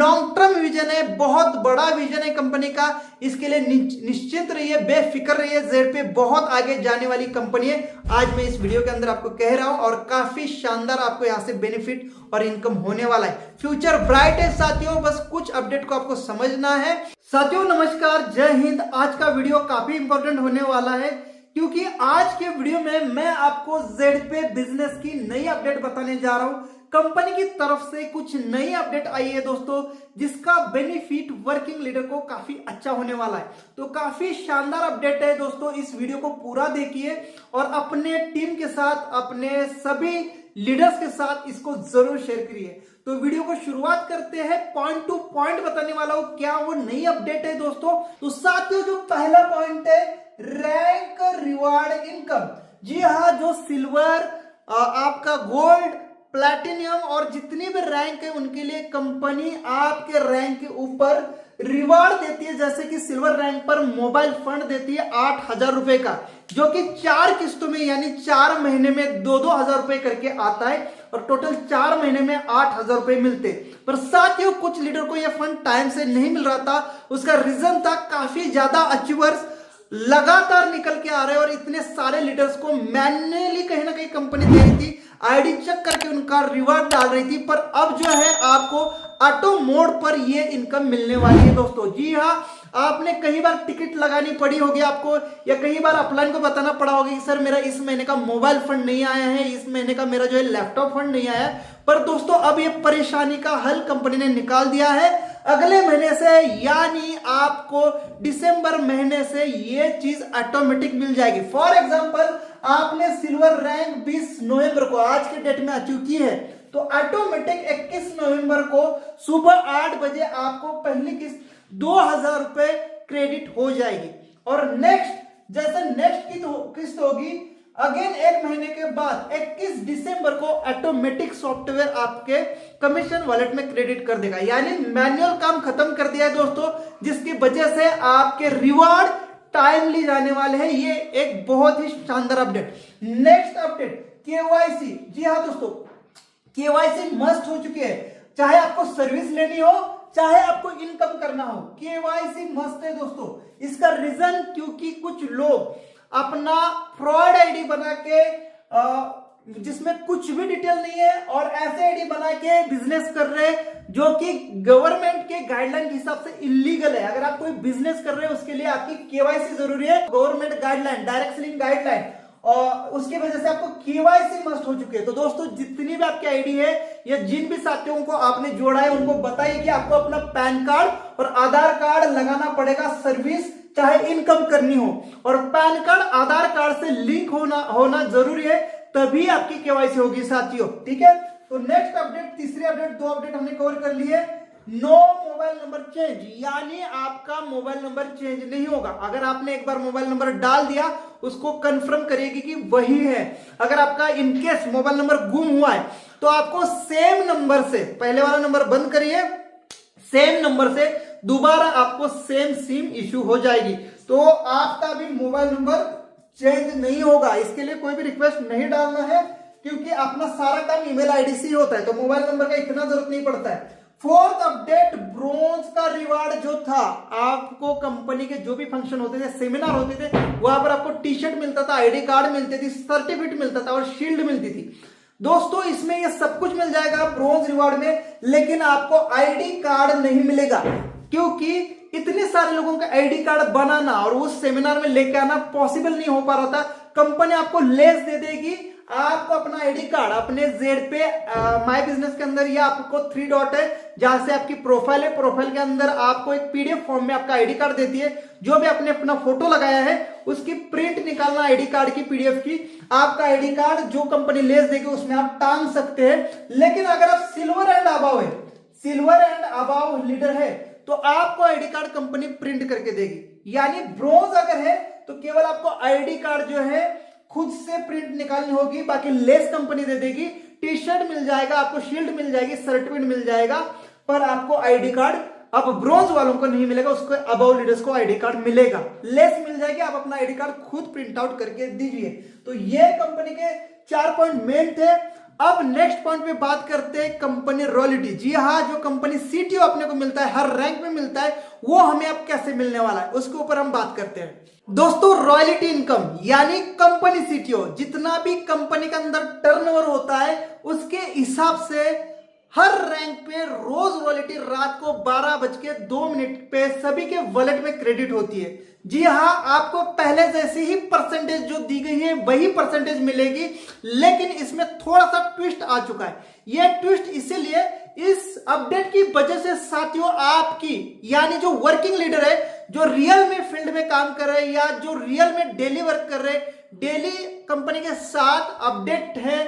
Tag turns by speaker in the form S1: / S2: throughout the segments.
S1: Long term vision है, बहुत बड़ा विजन है कंपनी का। इसके लिए निश्चिंत रहिए, बेफिक्र रहिए, जेड पे बहुत आगे जाने वाली कंपनी है। आज मैं इस वीडियो के अंदर आपको कह रहा हूं और काफी शानदार आपको यहां से बेनिफिट और इनकम होने वाला है। फ्यूचर ब्राइट है साथियों, बस कुछ अपडेट को आपको समझना है। साथियों नमस्कार, जय हिंद। आज का वीडियो काफी इंपॉर्टेंट होने वाला है क्योंकि आज के वीडियो में मैं आपको जेड पे बिजनेस की नई अपडेट बताने जा रहा हूं। कंपनी की तरफ से कुछ नई अपडेट आई है दोस्तों, जिसका बेनिफिट वर्किंग लीडर को काफी अच्छा होने वाला है। तो काफी शानदार अपडेट है दोस्तों, इस वीडियो को पूरा देखिए और अपने टीम के साथ, अपने सभी लीडर्स के साथ इसको जरूर शेयर करिए। तो वीडियो को शुरुआत करते हैं, पॉइंट टू पॉइंट बताने वाला हूं क्या वो नई अपडेट है दोस्तों। तो साथियों जो पहला पॉइंट है, रैंक रिवार्ड इनकम। जी हाँ, जो सिल्वर, आपका गोल्ड, प्लैटिनियम और जितनी भी रैंक है उनके लिए कंपनी आपके रैंक के ऊपर रिवार्ड देती है। जैसे कि सिल्वर रैंक पर मोबाइल फंड देती है 8,000 रुपए का, जो कि 4 किस्तों में यानी 4 महीने में 2-2 हजार रुपए करके आता है और टोटल 4 महीने में 8,000 रुपए मिलते। पर साथियों कुछ लीडर को यह फंड टाइम से नहीं मिल रहा था। उसका रीजन था काफी ज्यादा अचीवर्स लगातार निकल के आ रहे और इतने सारे लीडर्स को मैन्युअली कहीं ना कहीं कंपनी दे रही थी, आईडी चेक करके उनका रिवार्ड डाल रही थी। पर अब जो है आपको ऑटो मोड पर ये इनकम मिलने वाली है दोस्तों। जी हाँ, आपने कई बार टिकट लगानी पड़ी होगी आपको, या कई बार अपलाइन को बताना पड़ा होगा कि सर मेरा इस महीने का मोबाइल फंड नहीं आया है, इस महीने का मेरा जो है लैपटॉप फंड नहीं आया है। पर दोस्तों अब ये परेशानी का हल कंपनी ने निकाल दिया है। अगले महीने से यानी आपको दिसंबर महीने से ये चीज ऑटोमेटिक मिल जाएगी। फॉर एग्जांपल आपने सिल्वर रैंक 20 नवंबर को आज के डेट में अचीव की है, तो ऑटोमेटिक 21 नवंबर को सुबह 8 बजे आपको पहली किस्त 2,000 रुपए क्रेडिट हो जाएगी। और नेक्स्ट जैसे नेक्स्ट किस्त होगी अगेन 1 महीने के बाद 21 दिसंबर को ऑटोमेटिक सॉफ्टवेयर आपके कमीशन वॉलेट में क्रेडिट कर देगा। यानी मैनुअल काम खत्म कर दिया है दोस्तों, जिसकी वजह से आपके रिवार्ड टाइमली जाने वाले हैं। ये एक बहुत ही शानदार अपडेट। Next update KYC. जी हाँ दोस्तों, केवाईसी मस्ट हो चुकी है। चाहे आपको सर्विस लेनी हो, चाहे आपको इनकम करना हो, केवाईसी मस्ट है दोस्तों। इसका रीजन क्योंकि कुछ लोग अपना फ्रॉड आईडी बना के जिसमें कुछ भी डिटेल नहीं है और ऐसे आईडी बना के बिजनेस कर रहे हैं, जो कि गवर्नमेंट के गाइडलाइन के हिसाब से इलीगल है। अगर आप कोई बिजनेस कर रहे हैं उसके लिए आपकी केवाईसी जरूरी है, government guideline, direct selling guideline, और उसकी वजह से आपको केवाईसी मस्ट हो चुकी है। तो दोस्तों जितनी भी आपकी आईडी है या जिन भी साथियों को आपने जोड़ा है उनको बताइए कि आपको अपना पैन कार्ड और आधार कार्ड लगाना पड़ेगा, सर्विस चाहे इनकम करनी हो, और पैन कार्ड आधार कार्ड से लिंक होना जरूरी है, तभी आपकी केवाईसी होगी साथियों। ठीक है, तो नेक्स्ट अपडेट, तीसरी अपडेट, 2 अपडेट हमने कवर कर लिए। नो मोबाइल नंबर चेंज, यानी आपका मोबाइल नंबर चेंज नहीं होगा। अगर आपने एक बार मोबाइल नंबर डाल दिया, उसको कंफर्म करिएगा कि वही है। अगर आपका इनकेस मोबाइल नंबर गुम हुआ है तो आपको सेम नंबर से, पहले वाला नंबर बंद करिए, सेम नंबर से दोबारा आपको सेम सिम इश्यू हो जाएगी। तो आपका भी मोबाइल नंबर चेंज नहीं होगा। इसके लिए कोई भी रिक्वेस्ट नहीं डालना है क्योंकि अपना सारा काम ईमेल आईडी से ही होता है, तो मोबाइल नंबर का इतना जरूरत नहीं पड़ता है। फोर्थ अपडेट, ब्रोंज का रिवार्ड जो था, आपको कंपनी के जो भी फंक्शन होते थे, सेमिनार होते थे, वहां पर आपको टी शर्ट मिलता था, आईडी कार्ड मिलते थे, सर्टिफिकेट मिलता था और शील्ड मिलती थी। दोस्तों इसमें ये सब कुछ मिल जाएगा ब्रोंज रिवार्ड में, लेकिन आपको आईडी कार्ड नहीं मिलेगा क्योंकि इतने सारे लोगों का आईडी कार्ड बनाना और उस सेमिनार में लेके आना पॉसिबल नहीं हो पा रहा था। कंपनी आपको लेस दे देगी, आपको अपना आईडी कार्ड अपने जेड पे माय बिजनेस के अंदर, या आपको 3 डॉट है जहां से आपकी प्रोफाइल है, प्रोफाइल के अंदर आपको एक पीडीएफ फॉर्म में आपका आईडी कार्ड देती है। जो भी आपने अपना फोटो लगाया है उसकी प्रिंट निकालना आईडी कार्ड की, पीडीएफ की। आपका आईडी कार्ड जो कंपनी लेस देगी उसमें आप टांग सकते हैं। लेकिन अगर आप सिल्वर एंड अबव है, सिल्वर एंड अबव लीडर है, तो आपको आईडी कार्ड कंपनी प्रिंट करके देगी। यानी ब्रोंज अगर है तो केवल आपको आईडी कार्ड जो है खुद से प्रिंट निकालनी होगी, बाकी लेस कंपनी दे देगी। टी शर्ट मिल जाएगा, आपको शील्ड मिल जाएगी, सर्टिफिकेट मिल जाएगा, पर आपको आईडी कार्ड अब ब्रोंज वालों को नहीं मिलेगा, उसको अबव लीडर्स को आईडी कार्ड मिलेगा, लेस मिल जाएगी। आप अपना आईडी कार्ड खुद प्रिंट आउट करके दीजिए। तो ये कंपनी के 4 पॉइंट मेन थे। अब नेक्स्ट पॉइंट पे बात करते हैं कंपनी रॉयल्टी। जी हाँ, जो कंपनी सीटीओ अपने को मिलता है, हर रैंक में मिलता है, वो हमें अब कैसे मिलने वाला है उसके ऊपर हम बात करते हैं। दोस्तों, रॉयल्टी इनकम यानी कंपनी सीटीओ, जितना भी कंपनी के अंदर टर्नओवर होता है उसके हिसाब से हर रैंक पे रोज रॉयल्टी रात को 12:02 पे सभी के वॉलेट में क्रेडिट होती है। जी हाँ, आपको पहले जैसी ही परसेंटेज जो दी गई है वही परसेंटेज मिलेगी, लेकिन इसमें थोड़ा सा ट्विस्ट आ चुका है। यह ट्विस्ट इसीलिए इस अपडेट की वजह से साथियों, आपकी यानी जो वर्किंग लीडर है, जो रियल में फील्ड में काम कर रहे हैं या जो रियल में डेली वर्क कर रहे हैं, डेली कंपनी के साथ अपडेट है,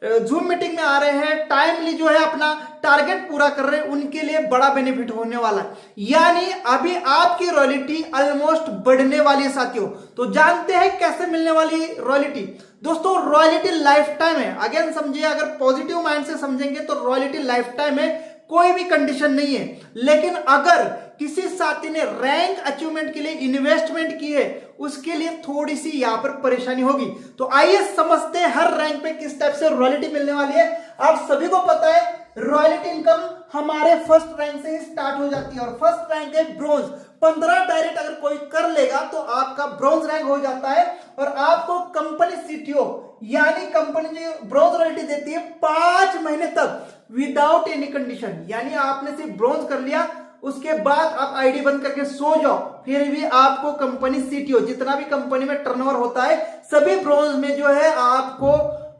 S1: जूम मीटिंग में आ रहे हैं, टाइमली जो है अपना टारगेट पूरा कर रहे हैं, उनके लिए बड़ा बेनिफिट होने वाला है। यानी अभी आपकी रॉयल्टी ऑलमोस्ट बढ़ने वाली है साथियों। तो जानते हैं कैसे मिलने वाली रॉयल्टी। दोस्तों, रॉयल्टी लाइफ टाइम है। अगेन समझिए, अगर पॉजिटिव माइंड से समझेंगे तो रॉयल्टी लाइफ टाइम है, कोई भी कंडीशन नहीं है। लेकिन अगर किसी साथी ने रैंक अचीवमेंट के लिए इन्वेस्टमेंट की है, उसके लिए थोड़ी सी यहां पर परेशानी होगी। तो आइए समझते हैं हर रैंक पे किस टाइप से रॉयल्टी मिलने वाली है। आप सभी को पता है रॉयल्टी इनकम हमारे फर्स्ट रैंक से ही स्टार्ट हो जाती है, और फर्स्ट रैंक है ब्रोंज। 15 डायरेक्ट अगर कोई कर लेगा तो आपका ब्रोंज रैंक हो जाता है, और आपको कंपनी सीटीओ यानी कंपनी जो ब्रोंज रॉयल्टी देती है 5 महीने तक विदाउट एनी कंडीशन। यानी आपने सिर्फ ब्रोंज कर लिया, उसके बाद आप आईडी बंद करके सो जाओ, फिर भी आपको कंपनी सीटीओ, जितना भी कंपनी में टर्नओवर होता है सभी ब्रोंज में जो है आपको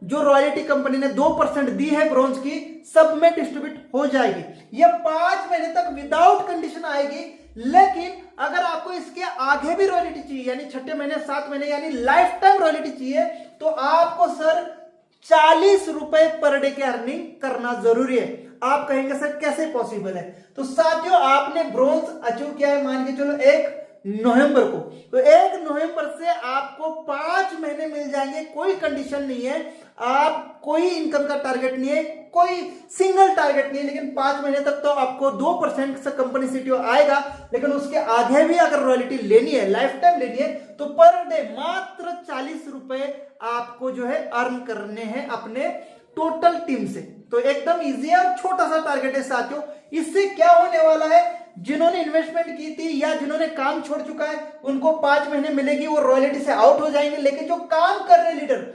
S1: जो रॉयल्टी कंपनी ने 2% दी है ब्रोंज की, सब में डिस्ट्रीब्यूट हो जाएगी। ये 5 महीने तक विदाउट कंडीशन आएगी। लेकिन अगर आपको इसके आगे भी रॉयल्टी चाहिए, यानी 6 महीने 7 महीने यानी लाइफ टाइम रॉयल्टी चाहिए, तो आपको सर 40 रुपए पर डे की अर्निंग करना जरूरी है। आप कहेंगे सर कैसे पॉसिबल है? तो साथियों, आपने ब्रोंज अचीव किया है मान के चलो 1 नवंबर को, तो 1 नवंबर से आपको 5 महीने मिल जाएंगे, कोई कंडीशन नहीं है, आप कोई इनकम का टारगेट नहीं है, कोई सिंगल टारगेट नहीं है, लेकिन 5 महीने तक तो आपको 2% से कंपनी सीटीओ आएगा। लेकिन उसके आगे भी अगर रॉयल्टी लेनी है, लाइफ टाइम लेनी है, तो पर डे मात्र 40 रुपए आपको जो है अर्न करने हैं अपने टोटल टीम से। तो एकदम इजी है और छोटा सा टारगेट है साथियों। इससे क्या होने वाला है, जिन्होंने इन्वेस्टमेंट की थी या जिन्होंने काम छोड़ चुका है उनको 5 महीने मिलेगी, वो रॉयल्टी से आउट हो जाएंगे। लेकिन जो काम कर रहे लीडर,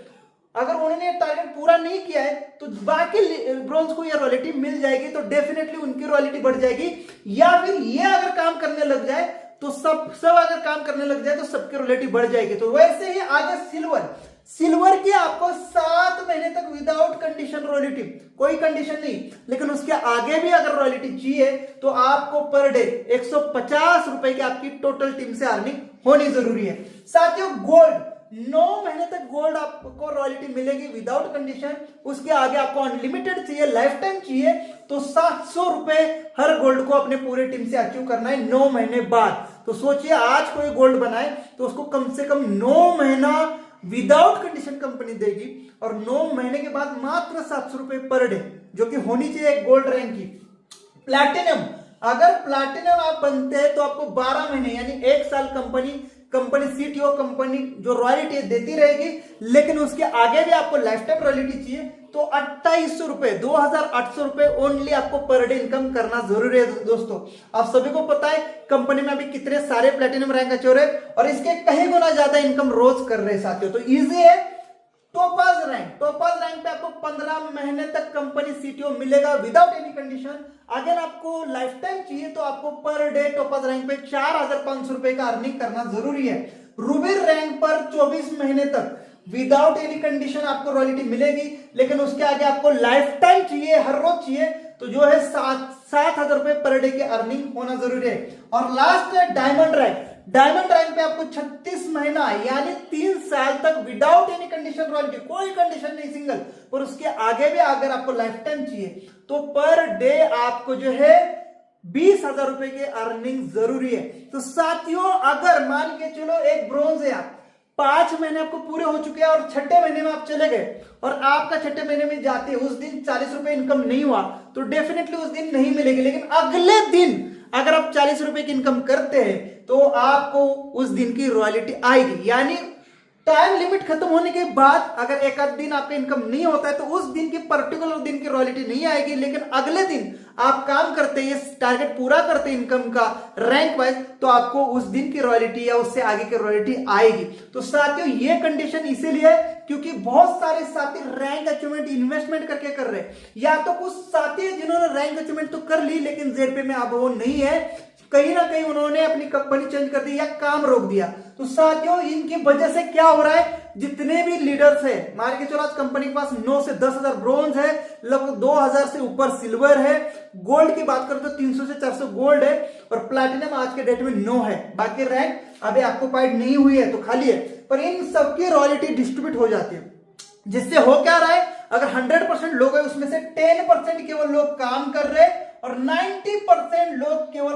S1: अगर उन्होंने टारगेट पूरा नहीं किया है तो बाकी ब्रोंज को ये रॉयल्टी मिल जाएगी, तो डेफिनेटली उनकी रॉयल्टी बढ़ जाएगी। या फिर ये अगर काम करने लग जाए तो सब अगर काम करने लग जाए तो सबकी रॉयल्टी बढ़ जाएगी। तो वैसे ही आगे सिल्वर की आपको 7 महीने तक विदाउट कंडीशन रॉयल्टी, कोई कंडीशन नहीं, लेकिन उसके आगे भी अगर रॉयल्टी चाहिए तो आपको पर डे 150 रुपए की आपकी टोटल टीम से अर्निंग होनी जरूरी है। साथियों, गोल्ड 9 महीने तक गोल्ड आपको रॉयल्टी मिलेगी विदाउट कंडीशन। उसके आगे आपको अनलिमिटेड चाहिए, लाइफ टाइम चाहिए, तो 700 रुपए हर गोल्ड को अपने पूरे टीम से अचीव करना है 9 महीने बाद। तो सोचिए, आज कोई गोल्ड बनाए तो उसको कम से कम 9 महीना विदाउट कंडीशन कंपनी देगी, और 9 महीने के बाद मात्र 700 रुपए पर डे, जो कि होनी चाहिए एक गोल्ड रैंक की। प्लैटिनम, अगर प्लैटिनम आप बनते हैं तो आपको 12 महीने यानी 1 साल कंपनी सीटीओ कंपनी जो रॉयल्टी देती रहेगी, लेकिन उसके आगे भी आपको लाइफ टाइम रॉयल्टी चाहिए, तो 2800 रुपए 2800 रुपए ओनली आपको पर डे इनकम करना जरूरी है। दोस्तों, आप सभी को पता है कंपनी में अभी कितने सारे प्लेटिनम रैंक अचीवर है, और इसके कहीं गुना ज्यादा इनकम रोज कर रहे हैं साथियों। तो इजी है। टोपाज रैंक पे आपको 15 महीने तक कंपनी सीटीओ मिलेगा विदाउट एनी कंडीशन। अगर आपको लाइफ टाइम चाहिए तो आपको पर डे टोपाज रैंक पे 4500 रुपए का अर्निंग करना जरूरी है। रूबी रैंक पर 24 महीने तक विदाउट एनी कंडीशन आपको रॉयल्टी मिलेगी, लेकिन उसके आगे आपको लाइफ टाइम चाहिए, हर रोज चाहिए, तो जो है 7,000 रुपए पर डे की अर्निंग होना जरूरी है। और लास्ट है डायमंड रैंक पे आपको 36 महीना यानी 3 साल तक विदाउट एनी कंडीशन रॉयल्टी, कोई कंडीशन नहीं, सिंगल, पर उसके आगे भी अगर आपको लाइफ टाइम चाहिए तो पर डे आपको जो है 20,000 रुपए की अर्निंग जरूरी है। तो साथियों, अगर मान के चलो एक ब्रोंज है, आप 5 महीने आपको पूरे हो चुके हैं और 6ठे महीने में आप चले गए, और आपका 6ठे महीने में जाते उस दिन 40 रुपए इनकम नहीं हुआ, तो डेफिनेटली उस दिन नहीं मिलेगी। लेकिन अगले दिन अगर आप 40 रुपए की इनकम करते हैं तो आपको उस दिन की रॉयल्टी आएगी। यानी टाइम लिमिट खत्म होने के बाद अगर एक आध दिन आपका इनकम नहीं होता है तो उस दिन की पर्टिकुलर दिन की रॉयल्टी नहीं आएगी, लेकिन अगले दिन आप काम करते हैं, टारगेट पूरा करते इनकम का रैंक वाइज, तो आपको उस दिन की रॉयल्टी या उससे आगे की रॉयल्टी आएगी। तो साथियों ये कंडीशन इसीलिए है क्योंकि बहुत सारे साथी रैंक अचीवमेंट इन्वेस्टमेंट करके कर रहे हैं, या तो कुछ साथी है जिन्होंने रैंक अचीवमेंट तो कर ली लेकिन ZP में अब वो नहीं है, कहीं ना कहीं उन्होंने अपनी कंपनी चेंज कर दी या काम रोक दिया। तो साथियों इनकी वजह से क्या हो रहा है, जितने भी लीडर्स है, मान के चलो आज कंपनी के पास 9 से 10,000 ब्रोंज है, लगभग 2,000 से ऊपर सिल्वर है, गोल्ड की बात करें तो 300 से 400 गोल्ड है, और प्लैटिनम आज के डेट में 9 है। बाकी रैंक अभी ऑक्युपाइड नहीं हुई है तो खाली है, पर इन सबकी रॉयल्टी डिस्ट्रीब्यूट हो जाती है। जिससे हो क्या रहा है, अगर 100% लोग है उसमें से 10% केवल लोग काम कर रहे और 90% लोग केवल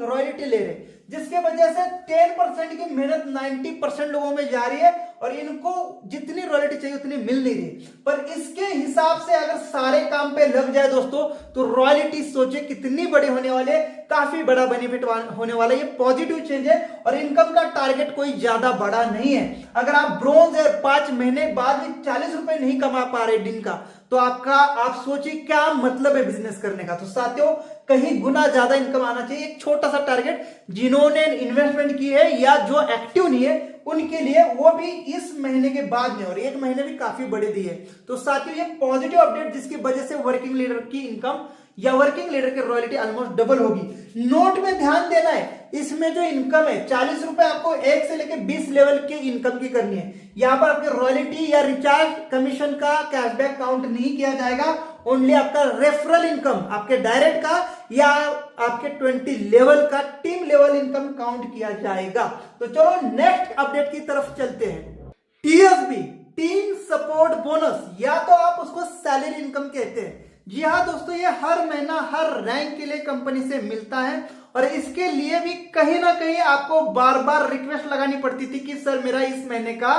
S1: रॉयल्टी ले रहे, जिसके वजह से 10% की मेहनत 90% लोगों में जा रही है और इनको जितनी रॉयल्टी चाहिए उतनी मिल नहीं रही। पर इसके हिसाब से अगर सारे काम पे लग जाए दोस्तों तो रॉयल्टी सोचे कितनी बड़ी होने वाली है, काफी बड़ा बेनिफिट होने वाला है। ये पॉजिटिव चेंज है और इनकम का टारगेट कोई ज्यादा बड़ा नहीं है। अगर आप ब्रोंज है 5 महीने बाद भी 40 रुपए नहीं कमा पा रहे दिन का, तो आप सोचिए क्या मतलब है बिजनेस करने का। तो साथियों कहीं गुना ज्यादा इनकम आना चाहिए। एक छोटा सा टारगेट जिन्होंने इन्वेस्टमेंट की है या जो एक्टिव नहीं है उनके लिए, वो भी इस महीने के बाद में, और 1 महीने भी काफी बड़े दिए। तो साथियों ये पॉजिटिव अपडेट जिसकी वजह से वर्किंग लीडर की इनकम या वर्किंग लीडर की रॉयल्टी ऑलमोस्ट डबल होगी। नोट में ध्यान देना है, इसमें जो इनकम है 40 रुपए आपको 1 से लेकर 20 लेवल के इनकम की करनी है। यहां पर आपके रॉयल्टी या रिचार्ज कमीशन का कैशबैक काउंट नहीं किया जाएगा, ओनली आपका रेफरल इनकम, आपके डायरेक्ट का या आपके 20 लेवल का टीम लेवल इनकम काउंट किया जाएगा। तो चलो नेक्स्ट अपडेट की तरफ चलते हैं। TSB टीम सपोर्ट बोनस, या तो आप उसको सैलरी इनकम कहते हैं। जी हाँ दोस्तों, ये हर महीना हर रैंक के लिए कंपनी से मिलता है और इसके लिए भी कहीं ना कहीं आपको बार बार रिक्वेस्ट लगानी पड़ती थी कि सर मेरा इस महीने का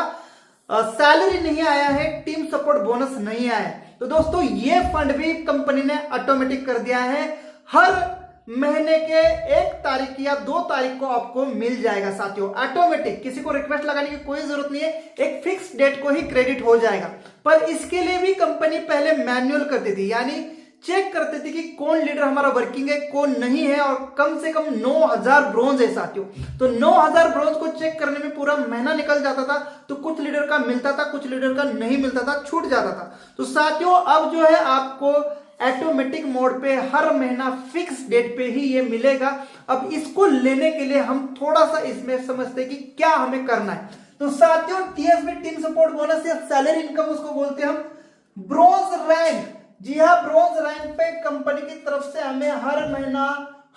S1: सैलरी नहीं आया है, टीम सपोर्ट बोनस नहीं आया है। तो दोस्तों ये फंड भी कंपनी ने ऑटोमेटिक कर दिया है, हर महीने के 1 तारीख या 2 तारीख को आपको मिल जाएगा साथियों, ऑटोमेटिक, किसी को रिक्वेस्ट लगाने की कोई जरूरत नहीं है, एक फिक्स डेट को ही क्रेडिट हो जाएगा। पर इसके लिए भी कंपनी पहले मैन्युअल करती थी, यानी चेक करते थे कि कौन लीडर हमारा वर्किंग है कौन नहीं है, और कम से कम 9,000 ब्रोंज है साथियों। तो 9,000 ब्रोंज को चेक करने में पूरा महीना निकल जाता था। तो कुछ लीडर का मिलता था, कुछ लीडर का नहीं मिलता था, छूट जाता था। तो साथियों अब जो है आपको ऑटोमेटिक मोड पे हर महीना फिक्स डेट पे ही ये मिलेगा। अब इसको लेने के लिए हम थोड़ा सा इसमें समझते हैं कि क्या हमें करना है। तो साथियों TSB टीम सपोर्ट बोनस या सैलरी इनकम उसको बोलते हैं हम। ब्रोंज रैंक, जी हाँ ब्रोंज रैंक पे कंपनी की तरफ से हमें हर महीना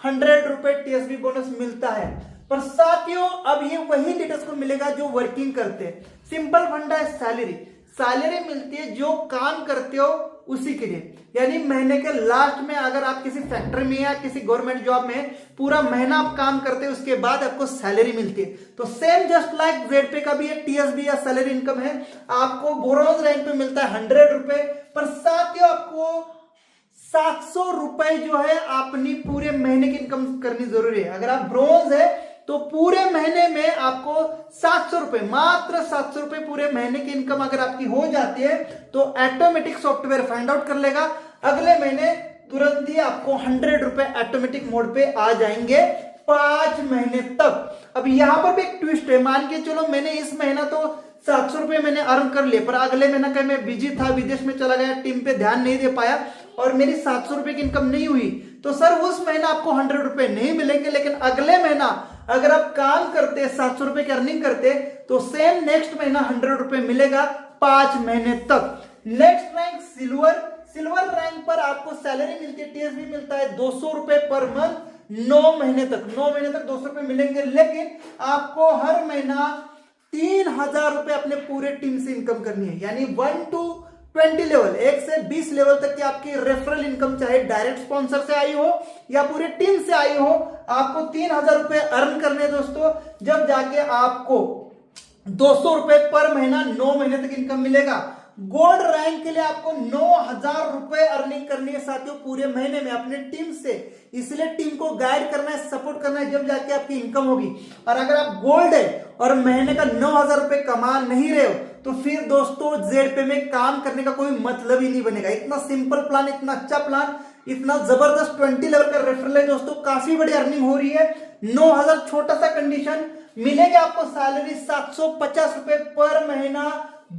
S1: 100 रुपए TSB बोनस मिलता है। पर साथियों अब ये वही लीडर्स को मिलेगा जो वर्किंग करते हैं। सिंपल फंडा है, सैलरी मिलती है जो काम करते हो उसी के लिए, यानी महीने के लास्ट में अगर आप किसी फैक्ट्री में या किसी गवर्नमेंट जॉब में पूरा महीना आप काम करते हैं उसके बाद आपको सैलरी मिलती है। तो सेम जस्ट लाइक ZP का भी एक TSB या सैलरी इनकम है, आपको ब्रोंज रैंक पे मिलता है 100 रुपए, पर साथियों आपको 700 रुपए जो है अपनी पूरे महीने की इनकम करनी जरूरी है। अगर आप ब्रोंज है तो पूरे महीने में आपको 700 रुपए, मात्र 700 रुपए पूरे महीने की इनकम अगर आपकी हो जाती है तो ऑटोमेटिक सॉफ्टवेयर फाइंड आउट कर लेगा, अगले महीने तुरंत ही आपको 100 रुपए ऑटोमेटिक मोड पे आ जाएंगे 5 महीने तक। अब यहां पर भी एक ट्विस्ट है, मान के चलो मैंने इस महीना तो 700 रुपए मैंने अर्न कर लिए, पर अगले महीना कहीं मैं बिजी था, विदेश में चला गया, टीम पे ध्यान नहीं दे पाया और मेरी 700 रुपए की इनकम नहीं हुई, तो सर उस महीना आपको 100 रुपए नहीं मिलेंगे। लेकिन अगले महीना अगर आप काम करते 700 रुपए की अर्निंग करते तो सेम नेक्स्ट महीना 100 रुपए मिलेगा 5 महीने तक। नेक्स्ट रैंक सिल्वर रैंक पर आपको सैलरी मिलती है, TSB मिलता है 200 रुपए पर मंथ 9 महीने तक 200 रुपए मिलेंगे। लेकिन आपको हर महीना 3,000 रुपए अपने पूरे टीम से इनकम करनी है, यानी 1 to 20 लेवल, 1 से 20 लेवल तक की आपकी रेफरल इनकम चाहे डायरेक्ट स्पॉन्सर से आई हो या पूरी टीम से आई हो, आपको 3,000 रुपए अर्न करने दोस्तों, जब जाके आपको 200 रुपए पर महीना 9 महीने तक इनकम मिलेगा। गोल्ड रैंक के लिए आपको 9,000 रुपए अर्निंग करनी है साथियों पूरे महीने में अपने टीम से। इसलिए टीम को गाइड करना है, सपोर्ट करना है, जब जाके आपकी इनकम होगी। और अगर आप गोल्ड है और महीने का 9,000 रुपए कमा नहीं रहे हो तो फिर दोस्तों ZP में काम करने का कोई मतलब ही नहीं बनेगा। इतना सिंपल प्लान, इतना अच्छा प्लान, इतना जबरदस्त 20 लेवल का रेफरल है दोस्तों, काफी बड़ी अर्निंग हो रही है। 9,000 छोटा सा कंडीशन, मिलेगी आपको सैलरी 750 रुपए पर महीना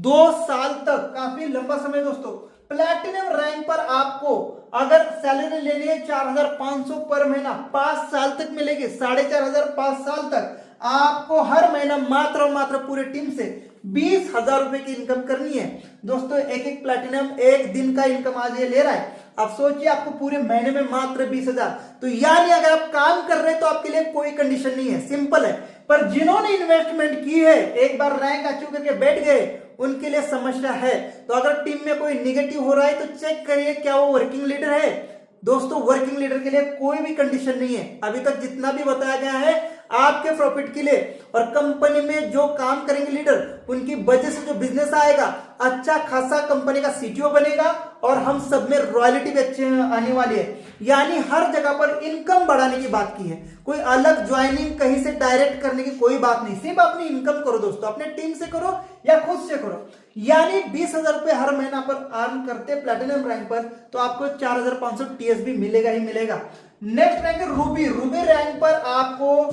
S1: 2 साल तक, काफी लंबा समय दोस्तों। प्लैटिनम रैंक पर आपको अगर सैलरी लेनी है 4,500 पर महीना 5 साल तक मिलेगी, 4,500 5 साल तक आपको हर महीना मात्र और मात्र पूरे टीम से 20,000 रुपए की इनकम करनी है दोस्तों। एक प्लैटिनम एक दिन का इनकम आज ये ले रहा है। आप सोचिए आपको पूरे महीने में मात्र 20,000, तो यानी अगर आप काम कर रहे हैं तो आपके लिए कोई कंडीशन नहीं है, सिंपल है। पर जिन्होंने इन्वेस्टमेंट की है, एक बार रैंक अचीव करके बैठ गए, उनके लिए समस्या है। तो अगर टीम में कोई निगेटिव हो रहा है तो चेक करिए क्या वो वर्किंग लीडर है। दोस्तों वर्किंग लीडर के लिए कोई भी कंडीशन नहीं है, अभी तक जितना भी बताया गया है आपके प्रॉफिट के लिए। और कंपनी में जो काम करेंगे लीडर, उनकी वजह से जो बिजनेस आएगा, अच्छा खासा कंपनी का CTO बनेगा और हम सब में रॉयल्टी भी अच्छी आने वाली है। यानी हर जगह पर इनकम बढ़ाने की बात की है, कोई अलग ज्वाइनिंग कहीं से डायरेक्ट करने की कोई बात नहीं, सिर्फ अपनी इनकम करो दोस्तों, अपने टीम से करो या खुद से करो। यानी 20,000 रुपए हर महीना पर अर्न करते प्लैटिनम रैंक पर तो आपको 4,500 TSB मिलेगा ही मिलेगा। नेक्स्ट रैंक है रूबी। रूबी रैंक पर आपको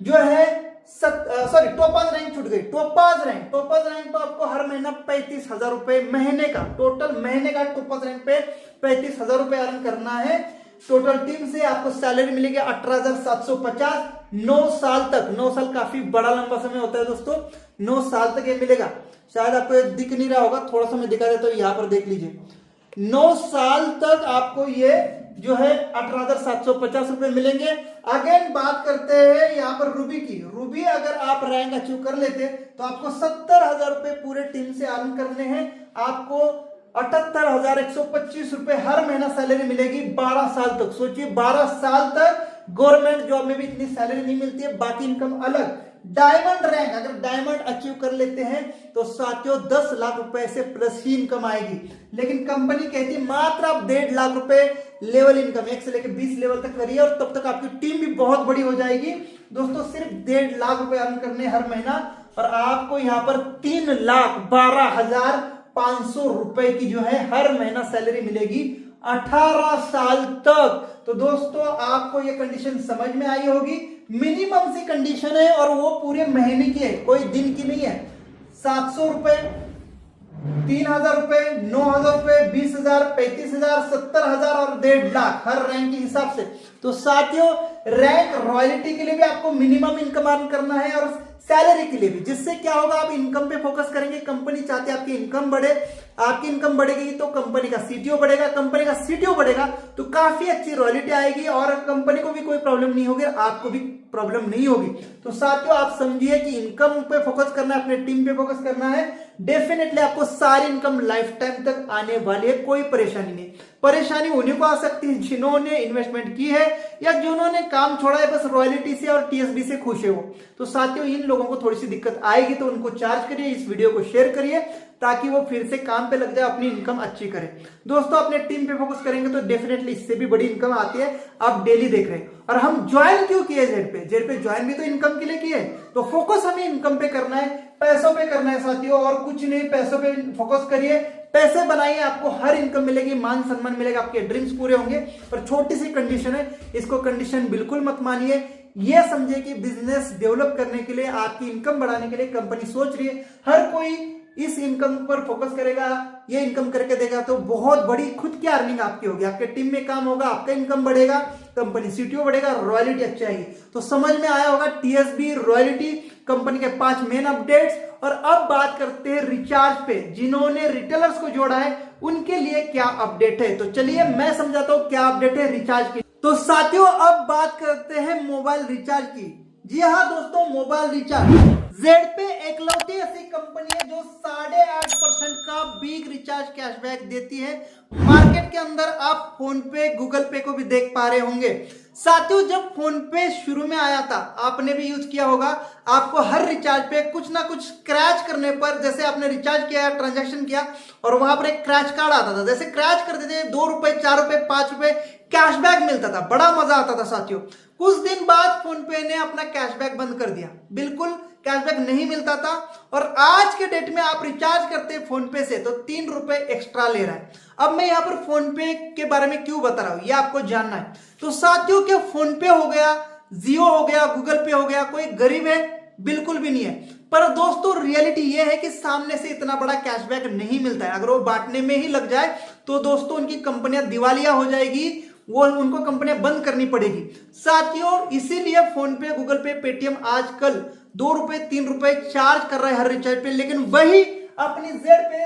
S1: जो है टोपाज रैंक छूट गई। टोपाज रैंक तो आपको हर महीना 35,000 रुपए महीने का, टोटल महीने का टोपाज रैंक पे 35,000 रुपए अर्न करना है। टोटल टीम से आपको सैलरी मिलेगी 18,750 9 साल तक। 9 साल काफी बड़ा लंबा समय होता है दोस्तों, 9 साल तक ये मिलेगा। शायद आपको दिख नहीं रहा होगा, थोड़ा सा मैं दिखा देता हूं, यहां पर देख लीजिए। 9 साल तक आपको ये जो है 18,750 रुपए मिलेंगे। अगेन बात करते हैं यहाँ पर रूबी की। रूबी अगर आप रैंक अचीव कर लेते तो आपको 70,000 रुपए पूरे टीम से अर्न करने हैं। आपको 78,125 रुपए हर महीना सैलरी मिलेगी 12 साल तक। सोचिए 12 साल तक गवर्नमेंट जॉब में भी इतनी सैलरी नहीं मिलती है, बाकी इनकम अलग। डायमंड रैंक अगर डायमंड अचीव कर लेते हैं तो साथियों 10 लाख रुपए से प्लस ही इनकम आएगी। लेकिन कंपनी कहती है मात्र आप 1.5 लाख रुपए लेवल इनकम 1 से लेकर 20 लेवल तक करिए और तब तक आपकी टीम भी बहुत बड़ी हो जाएगी दोस्तों। सिर्फ 1.5 लाख रुपए अर्न करने हर महीना और आपको यहाँ पर 3,12,500 रुपए की जो है हर महीना सैलरी मिलेगी 18 साल तक। तो दोस्तों आपको ये कंडीशन समझ में आई होगी। मिनिमम सी कंडीशन है और वो पूरे महीने की है, कोई दिन की नहीं है। 700 रुपए, 3,000 रुपए, 9,000 रुपए, 20,000, 35,000, 70,000 और 1.5 लाख हर रैंक के हिसाब से। तो साथियों रैंक रॉयल्टी के लिए भी आपको मिनिमम इनकम अर्न करना है और सैलरी के लिए भी, जिससे क्या होगा आप इनकम पे फोकस करेंगे। कंपनी चाहती है आपकी इनकम बढ़े, आपकी इनकम बढ़ेगी तो कंपनी का CTO बढ़ेगा, कंपनी का CTO बढ़ेगा तो काफी अच्छी रॉयल्टी आएगी और कंपनी को भी कोई प्रॉब्लम नहीं होगी, आपको भी प्रॉब्लम नहीं होगी। तो साथियों आप समझिए कि इनकम पे फोकस करना है, अपने टीम पे फोकस करना है। डेफिनेटली आपको सारी इनकम लाइफ टाइम तक आने वाली है, कोई परेशानी नहीं। परेशानी उन्हीं को आ सकती है जिन्होंने इन्वेस्टमेंट की है या जिन्होंने काम छोड़ा है, बस रॉयल्टी से और TSB से खुश है वो। तो साथियों इन लोगों को थोड़ी सी दिक्कत आएगी तो उनको चार्ज करिए, इस वीडियो को शेयर करिए ताकि वो फिर से काम पे लग जाए, अपनी इनकम अच्छी करे। दोस्तों अपने टीम पे फोकस करेंगे तो डेफिनेटली इससे भी बड़ी इनकम आती है, आप डेली देख रहे हैं। और हम ज्वाइन क्यों किए जेड पे ज्वाइन भी तो इनकम के लिए किए, तो फोकस हमें इनकम पे करना है, पैसों पे करना है साथियों, और कुछ नहीं। पैसों पे फोकस करिए, पैसे बनाइए, आपको हर इनकम मिलेगी, मान सम्मान मिलेगा, आपके ड्रीम्स पूरे होंगे। पर छोटी सी कंडीशन है, इसको कंडीशन बिल्कुल मत मानिए। ये समझिए कि बिजनेस डेवलप करने के लिए, आपकी इनकम बढ़ाने के लिए कंपनी सोच रही है। हर कोई इस इनकम पर फोकस करेगा, ये इनकम करके देगा तो बहुत बड़ी खुद की अर्निंग आपकी होगी, आपके टीम में काम होगा, आपका इनकम बढ़ेगा, कंपनी CTO बढ़ेगा, रॉयल्टी अच्छी आएगी। तो समझ में आया होगा TSB रॉयल्टी कंपनी के 5 मेन अपडेट्स। और अब बात करते हैं रिचार्ज पे, जिन्होंने रिटेलर्स को जोड़ा है उनके लिए क्या अपडेट है। तो चलिए मैं समझाता हूं क्या अपडेट है रिचार्ज की। तो साथियों अब बात करते हैं मोबाइल रिचार्ज की। जी हाँ दोस्तों, मोबाइल रिचार्ज ZP एकलौती ऐसी कंपनी है जो 8.5% का बिग रिचार्ज कैशबैक देती है। मार्केट के अंदर आप फोन पे, गूगल पे को भी देख पा रहे होंगे। साथियों जब फोन पे शुरू में आया था, आपने भी यूज किया होगा, आपको हर रिचार्ज पे कुछ ना कुछ स्क्रैच करने पर, जैसे आपने रिचार्ज किया, ट्रांजैक्शन किया और वहां पर एक क्रैच कार्ड आता था, जैसे क्रैच करते थे 2 रुपए, 4 रुपए, 5 रुपए कैशबैक मिलता था, बड़ा मजा आता था साथियों। कुछ दिन बाद फोन पे ने अपना कैशबैक बंद कर दिया, बिल्कुल कैशबैक नहीं मिलता था। और आज के डेट में आप रिचार्ज करते हैं फोन पे से तो 3 रुपए एक्स्ट्रा ले रहा है। अब मैं यहां पर फोन पे के बारे में क्यों बता रहा हूं, ये आपको जानना है। तो साथियों क्या फोन पे हो गया, जियो हो गया, गूगल पे हो गया, कोई गरीब है? बिल्कुल भी नहीं है। पर दोस्तों रियलिटी ये है कि सामने से इतना बड़ा कैशबैक नहीं मिलता है। अगर वो बांटने में ही लग जाए तो दोस्तों उनकी कंपनियां दिवालिया हो जाएगी, वो उनको कंपनियां बंद करनी पड़ेगी साथियों। इसीलिए फोन पे, गूगल पे, पेटीएम आजकल 2 रुपए, 3 रुपए चार्ज कर रहा है हर रिचार्ज पे, लेकिन वही अपनी जेड पे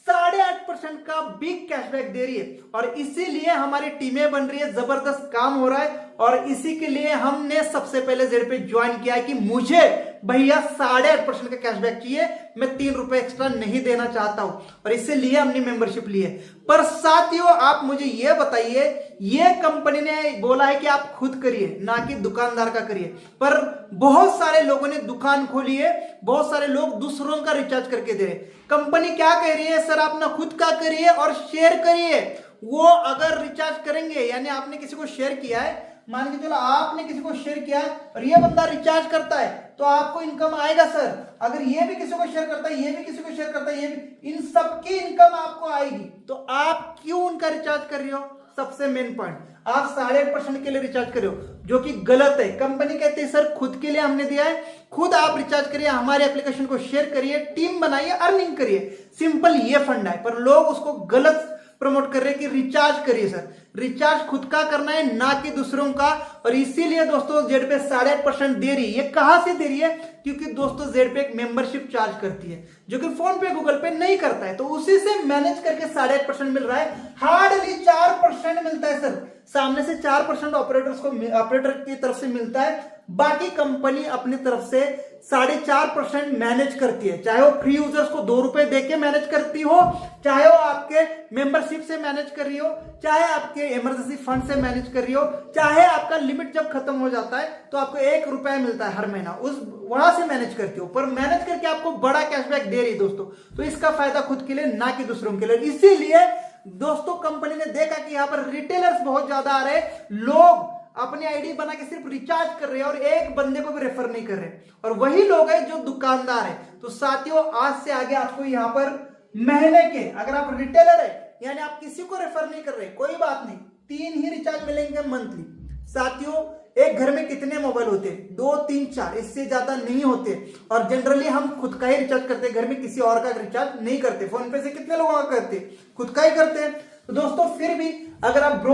S1: 8.5% का बिग कैशबैक दे रही है। और इसीलिए हमारी टीमें बन रही है, जबरदस्त काम हो रहा है। और इसी के लिए हमने सबसे पहले जेड पे ज्वाइन किया है कि मुझे भैया 8.5% का कैशबैक चाहिए, मैं 3 रुपए एक्स्ट्रा नहीं देना चाहता हूं, और इसीलिए हमने मेंबरशिप ली है। पर साथियों आप मुझे यह बताइए, ये कंपनी ने बोला है कि आप खुद करिए, ना कि दुकानदार का करिए। पर बहुत सारे लोगों ने दुकान खोली है, बहुत सारे लोग दूसरों का रिचार्ज करके दे रहे। कंपनी क्या कह रही है, सर आप ना खुद का करिए और शेयर करिए। वो अगर रिचार्ज करेंगे, यानी आपने किसी को शेयर किया है, मान के चलो आपने किसी को शेयर किया और ये बंदा रिचार्ज करता है तो आपको इनकम आएगा सर। अगर ये भी किसी को शेयर करता है, ये भी किसी को शेयर करता है, ये भी, इन सबकी इनकम आपको आएगी। तो आप क्यों उनका रिचार्ज कर रहे हो? सबसे मेन पॉइंट, आप 8.5% के लिए रिचार्ज कर रहे हो, जो कि गलत है। कंपनी कहती है सर खुद के लिए हमने दिया है, खुद आप रिचार्ज करिए, हमारे एप्लीकेशन को शेयर करिए, टीम बनाइए, अर्निंग करिए, सिंपल ये फंडा है। पर लोग उसको गलत प्रमोट कर रहे हैं कि रिचार्ज करिए सर, रिचार्ज खुद का करना है ना कि दूसरों का। और इसीलिए दोस्तों जेड पे 8.5% दे रही है। ये कहां से दे रही है? क्योंकि दोस्तों जेड पे एक मेंबरशिप चार्ज करती है, जो कि फोन पे, गूगल पे नहीं करता है, तो उसी से मैनेज करके 8.5% मिल रहा है। हार्डली 4% मिलता है सर, सामने से 4% ऑपरेटर की तरफ से मिलता है, बाकी कंपनी अपनी तरफ से 4.5% मैनेज करती है। चाहे वो फ्री यूजर्स को 2 रुपए देके मैनेज करती हो, चाहे वो आपके मेंबरशिप से मैनेज कर रही हो, चाहे आपके इमरजेंसी फंड से मैनेज कर रही हो, चाहे आपका लिमिट जब खत्म हो जाता है तो आपको 1 रुपया मिलता है हर महीना, उस वहां से मैनेज करती हो, पर मैनेज करके आपको बड़ा कैशबैक दे रही है दोस्तों। तो इसका फायदा खुद के लिए ना कि दूसरों के लिए। इसीलिए दोस्तों कंपनी ने देखा कि यहाँ पर रिटेलर्स बहुत ज्यादा आ रहे, लोग अपनी आईडी बना के सिर्फ रिचार्ज कर रहे हैं और एक बंदे को भी रेफर नहीं कर रहे, और वही लोग हैं जो दुकानदार है। तो साथियों आज से आगे आपको यहाँ पर महीने के, अगर आप रिटेलर है यानी आप किसी को रेफर नहीं कर रहे, कोई बात नहीं, 3 ही रिचार्ज मिलेंगे मंथली। साथियों एक घर में कितने मोबाइल होते हैं? 2, 3, 4, इससे ज्यादा नहीं होते। और जनरली हम खुद का ही रिचार्ज करते हैं, घर में किसी और का रिचार्ज नहीं करते। फोन पे से कितने लोगों का करते हैं? खुद का ही करते हैं। तो दोस्तों फिर भी अगर आप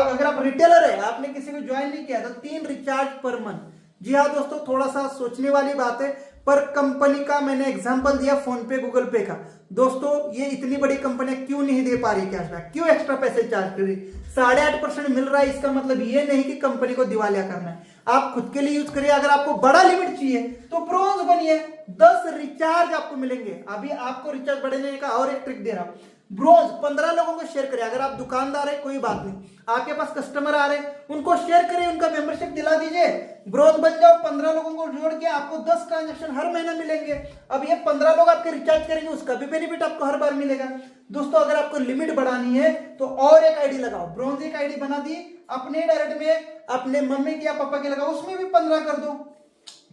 S1: अगर आप रिटेलर है, आपने किसी को ज्वाइन नहीं किया तो 3 रिचार्ज पर मंथ। जी हाँ दोस्तों, थोड़ा सा सोचने वाली बात है, पर कंपनी का मैंने एग्जांपल दिया फोन पे, गूगल पे का। दोस्तों ये इतनी बड़ी कंपनियां क्यों नहीं दे पा रही कैशबैक, क्यों एक्स्ट्रा पैसे चार्ज कर रही? 8.5% मिल रहा है, इसका मतलब ये नहीं कि कंपनी को दिवालिया करना है। आप खुद के लिए यूज करिए। अगर आपको बड़ा लिमिट चाहिए तो ब्रोंज बनिए, 10 रिचार्ज आपको मिलेंगे। अभी आपको रिचार्ज बढ़ाने का और एक ट्रिक दे रहा हूं, ब्रोंज 15 लोगों को शेयर करें। अगर आप दुकानदार है कोई बात नहीं, आपके पास कस्टमर आ रहे हैं उनको शेयर करें, उनका मेंबरशिप दिला दीजिए, ब्रोंज बन जाओ। 15 लोगों को जोड़ के आपको 10 ट्रांजैक्शन हर महीना मिलेंगे। अब ये 15 लोग आपके रिचार्ज करेंगे, उसका भी बेनिफिट आपको हर बार मिलेगा। दोस्तों अगर आपको लिमिट बढ़ानी है तो और एक आईडी लगाओ, ब्रोंज एक आईडी बना दी, अपने डायरेक्ट में अपने मम्मी की या पापा की लगाओ, उसमें भी 15 कर दो,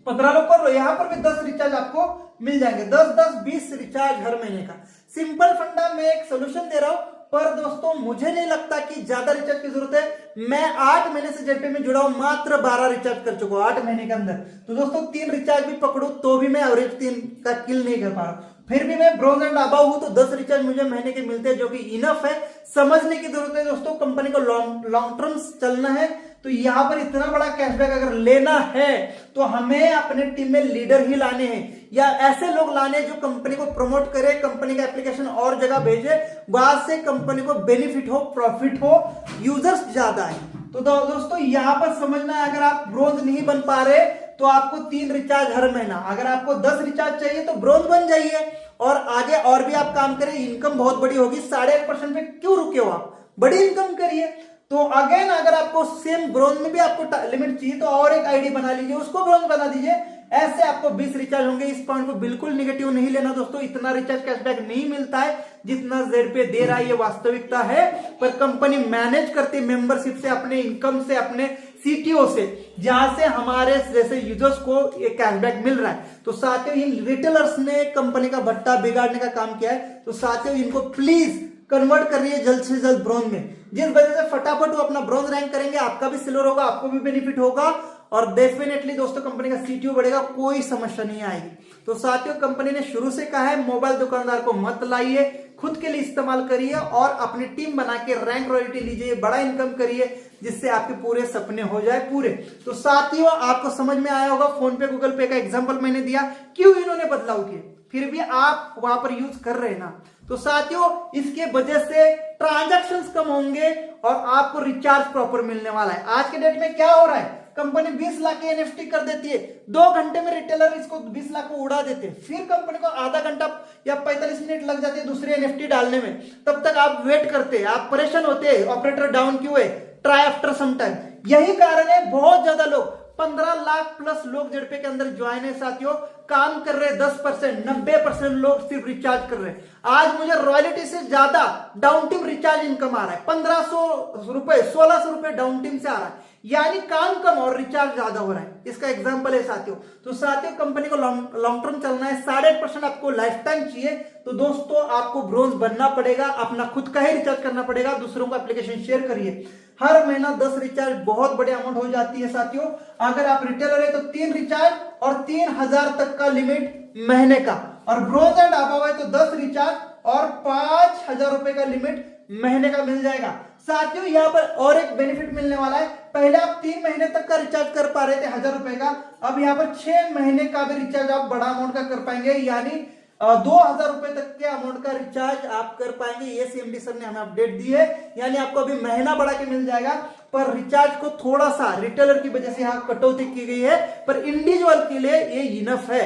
S1: 15 लोग कर लो, यहां पर भी 10 रिचार्ज आपको मिल जाएंगे। 10-10-20 रिचार्ज हर महीने का। सिंपल फंडा, मैं एक सोल्यूशन दे रहा हूं, पर दोस्तों मुझे नहीं लगता कि ज्यादा रिचार्ज की जरूरत है। मैं 8 महीने से जेड पे में जुड़ा हूं, मात्र 12 रिचार्ज कर चुका हूं 8 महीने के अंदर। तो दोस्तों 3 रिचार्ज भी पकड़ू तो भी मैं एवरेज 3 का किल नहीं कर पा रहा हूं। फिर भी मैं ब्रोंज एंड अबव हूं तो 10 रिचार्ज मुझे महीने के मिलते हैं, जो कि इनफ है। समझने की जरूरत है दोस्तों, कंपनी को लॉन्ग टर्म चलना है तो यहां पर इतना बड़ा कैशबैक अगर लेना है तो हमें अपने टीम में लीडर ही लाने हैं, या ऐसे लोग लाने जो कंपनी को प्रमोट करे, कंपनी का एप्लीकेशन और जगह भेजे, वहां से कंपनी को बेनिफिट हो, प्रॉफिट हो, यूजर्स ज्यादा है। तो दोस्तों यहां पर समझना है, अगर आप ब्रोंज नहीं बन पा रहे तो आपको 3 रिचार्ज हर महीना, अगर आपको 10 रिचार्ज चाहिए तो ब्रोंज बन जाइए और आगे और भी आप काम करें, इनकम बहुत बड़ी होगी। 8.5% पे क्यों रुके हो आप? बड़ी इनकम करिए। तो अगेन अगर आपको सेम ब्रोंज में भी आपको लिमिट चाहिए तो और एक आईडी बना लीजिए, उसको ब्रोंज बना दीजिए। ऐसे आपको 20 रिचार्ज होंगे। इस पॉइंट को बिल्कुल निगेटिव नहीं लेना दोस्तों, इतना रिचार्ज कैशबैक नहीं मिलता है जितना जेडपे दे रहा है, ये वास्तविकता है। पर कंपनी मैनेज करती है मेंबरशिप से, अपने इनकम से, अपने सीटीओ से, जहां से हमारे जैसे यूजर्स को ये कैशबैक मिल रहा है। तो साथियों इन रिटेलर्स ने कंपनी का भट्टा बिगाड़ने का काम किया है। तो साथियों इनको प्लीज कन्वर्ट कर रही है जल्द से जल्द ब्रोंज में, जिस वजह से फटाफट वो अपना ब्रोंज रैंक करेंगे, आपका भी सिल्वर होगा, आपको भी बेनिफिट होगा और डेफिनेटली दोस्तों कंपनी का सीटीओ बढ़ेगा, कोई समस्या नहीं आएगी। तो साथियों कंपनी ने शुरू से कहा है मोबाइल दुकानदार को मत लाइए, खुद के लिए इस्तेमाल करिए और अपनी टीम बना के रैंक रॉयल्टी लीजिए, बड़ा इनकम करिए, जिससे आपके पूरे सपने हो जाए पूरे। तो साथियों आपको समझ में आया होगा, फोन पे गूगल पे का एग्जांपल मैंने दिया, क्यों इन्होंने बदलाव किए, फिर भी आप वहां पर यूज कर रहे हैं ना। तो साथियों इसके वजह से ट्रांजैक्शंस कम होंगे और आपको रिचार्ज प्रॉपर मिलने वाला है। आज के डेट में क्या हो रहा है, कंपनी 20 लाख की एनएफटी कर देती है, 2 घंटे में रिटेलर इसको 20 लाख को उड़ा देते हैं, फिर कंपनी को आधा घंटा या 45 मिनट लग जाते हैं दूसरी एनएफटी डालने में। तब तक आप वेट करते हैं, आप परेशान होते हैं, ऑपरेटर डाउन क्यों है, ट्राई आफ्टर सम टाइम। यही कारण है बहुत ज्यादा लोग 15 लाख प्लस लोग जेडपे के अंदर ज्वाइन है साथियों, काम कर रहे हैं 10%, 90% लोग सिर्फ रिचार्ज कर रहे हैं। आज मुझे रॉयल्टी से ज्यादा डाउन टीम रिचार्ज इनकम आ रहा है, 1500 रुपए 1600 रुपए डाउन टीम से आ रहा है, यानी काम कम और रिचार्ज ज्यादा हो रहा है। इसका एग्जांपल है साथियों। तो साथियों कंपनी को लॉन्ग टर्म चलना है, 8.5% आपको लाइफ टाइम चाहिए, तो दोस्तों आपको ब्रोंज बनना पड़ेगा, अपना खुद का ही रिचार्ज करना पड़ेगा, दूसरों को एप्लीकेशन शेयर करिए। हर महीना 10 रिचार्ज बहुत बड़ी अमाउंट हो जाती है साथियों। अगर आप रिटेलर है तो 3 रिचार्ज और 3000 तक का लिमिट महीने का, और ब्रोंज एंड अबव है तो 10 रिचार्ज और 5000 रुपए का लिमिट महीने का मिल जाएगा। साथियों यहाँ पर और एक बेनिफिट मिलने वाला है, पहले आप 3 महीने तक का रिचार्ज कर पा रहे थे 1000 रुपए का, अब यहाँ पर 6 महीने का भी रिचार्ज आप बड़ा अमाउंट का कर पाएंगे, यानी 2000 रुपए तक के अमाउंट का रिचार्ज आप कर पाएंगे। ये सीएमडी सर ने हमें अपडेट दी है, यानी आपको अभी महीना बढ़ा के मिल जाएगा, पर रिचार्ज को थोड़ा सा रिटेलर की वजह से यहाँ कटौती की गई है, पर इंडिविजुअल के लिए ये इनफ है।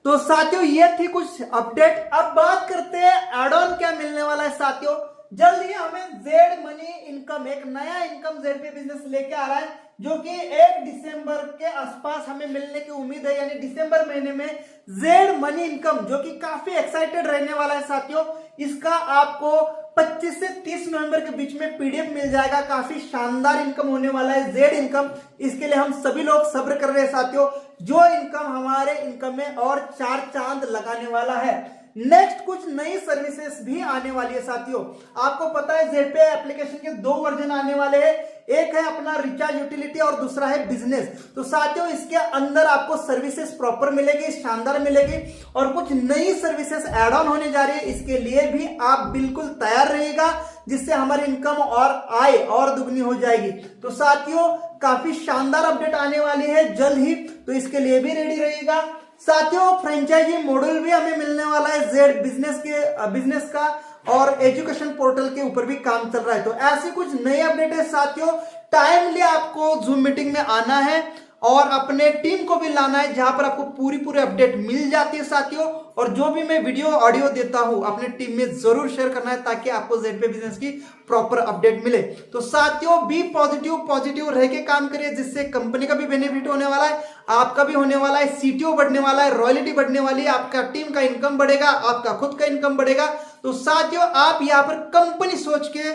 S1: तो साथियों ये थी कुछ अपडेट। अब बात करते हैं एड ऑन क्या मिलने वाला है साथियों। जल्द ही हमें जेड मनी इनकम, एक नया इनकम जेड पे बिजनेस लेके आ रहा है, जो कि 1 दिसंबर के आसपास हमें मिलने की उम्मीद है, यानी दिसंबर महीने में जेड मनी इनकम, जो कि काफी एक्साइटेड रहने वाला है साथियों। इसका आपको 25 से 30 नवंबर के बीच में पीडीएफ मिल जाएगा। काफी शानदार इनकम होने वाला है जेड इनकम, इसके लिए हम सभी लोग सब्र कर रहे हैं साथियों। जो इनकम हमारे इनकम में और 4 चांद लगाने वाला है। नेक्स्ट कुछ नई सर्विसेज भी आने वाली है साथियों। आपको पता है जेडपे एप्लीकेशन के 2 वर्जन आने वाले हैं, एक है अपना रिचार्ज यूटिलिटी और दूसरा है बिजनेस। तो साथियों इसके अंदर आपको सर्विसेज प्रॉपर मिलेगी, शानदार मिलेगी, और कुछ नई सर्विसेज ऐड ऑन होने जा रही है। इसके लिए भी आप बिल्कुल तैयार रहिएगा, जिससे हमारी इनकम और आय और दुगनी हो जाएगी। तो साथियों काफी शानदार अपडेट आने वाली है जल्द ही, तो इसके लिए भी रेडी रहिएगा। साथियों फ्रेंचाइजी मॉडल भी हमें मिलने वाला है जेड बिजनेस का, और एजुकेशन पोर्टल के ऊपर भी काम चल रहा है। तो ऐसी कुछ नई अपडेट है साथियों। टाइमली आपको जूम मीटिंग में आना है और अपने टीम को भी लाना है, जहां पर आपको पूरी अपडेट मिल जाती है साथियों। और जो भी मैं वीडियो ऑडियो देता हूं अपने टीम में जरूर शेयर करना है, ताकि आपको जेडपे बिजनेस की प्रॉपर अपडेट मिले। तो साथियों बी पॉजिटिव रह के काम करिए, जिससे कंपनी का भी बेनिफिट होने वाला है, आपका भी होने वाला है, सीटीओ बढ़ने वाला है, रॉयल्टी बढ़ने वाली है, आपका टीम का इनकम बढ़ेगा, आपका खुद का इनकम बढ़ेगा। तो साथियों आप यहाँ पर कंपनी सोच के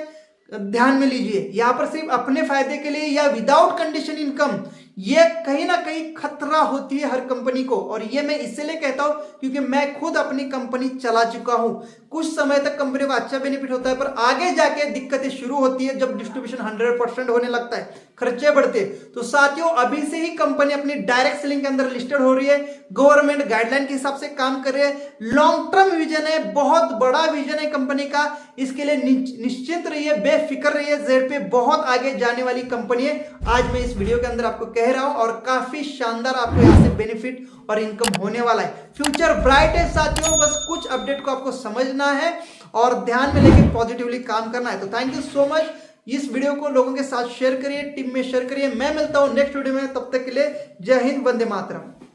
S1: ध्यान में लीजिए, यहां पर सिर्फ अपने फायदे के लिए या विदाउट कंडीशन इनकम, ये कहीं ना कहीं खतरा होती है हर कंपनी को। और ये मैं इसलिए कहता हूं क्योंकि मैं खुद अपनी कंपनी चला चुका हूं। कुछ समय तक कंपनी को अच्छा बेनिफिट होता है, पर आगे जाके दिक्कतें शुरू होती है जब डिस्ट्रीब्यूशन 100% होने लगता है, खर्चे बढ़ते। तो साथियों अभी से ही कंपनी अपनी डायरेक्ट सेलिंग के अंदर लिस्टेड हो रही है, गवर्नमेंट गाइडलाइन के हिसाब से काम कर रही है, लॉन्ग टर्म विजन है, बहुत बड़ा विजन है कंपनी का। इसके लिए निश्चिंत रहिए, बेफिक्र रहिए, जेडपे बहुत आगे जाने वाली कंपनी है। आज मैं इस वीडियो के अंदर आपको कह रहा हूं, और काफी शानदार आपको यहां से बेनिफिट और इनकम होने वाला है। फ्यूचर ब्राइट है साथियों, बस कुछ अपडेट को आपको समझना है और ध्यान में लेके पॉजिटिवली काम करना है। तो थैंक यू सो मच। इस वीडियो को लोगों के साथ शेयर करिए, टीम में शेयर करिए। मैं मिलता हूं नेक्स्ट वीडियो में, तब तक के लिए जय हिंद, वंदे मातरम।